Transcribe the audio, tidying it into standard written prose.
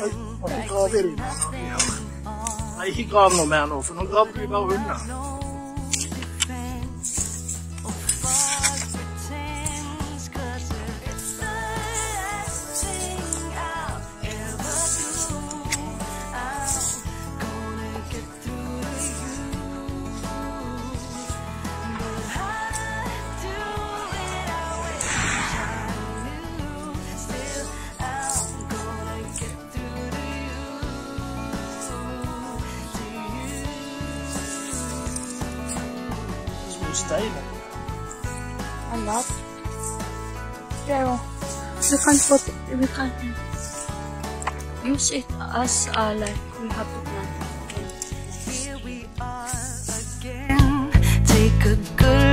Nå graver vi her. Nei, ikke grav noe mer nå, for nå graver vi bare under. Steiner. A lot. Pero we can use it as like we have to plant it again. Here we are again. Take a good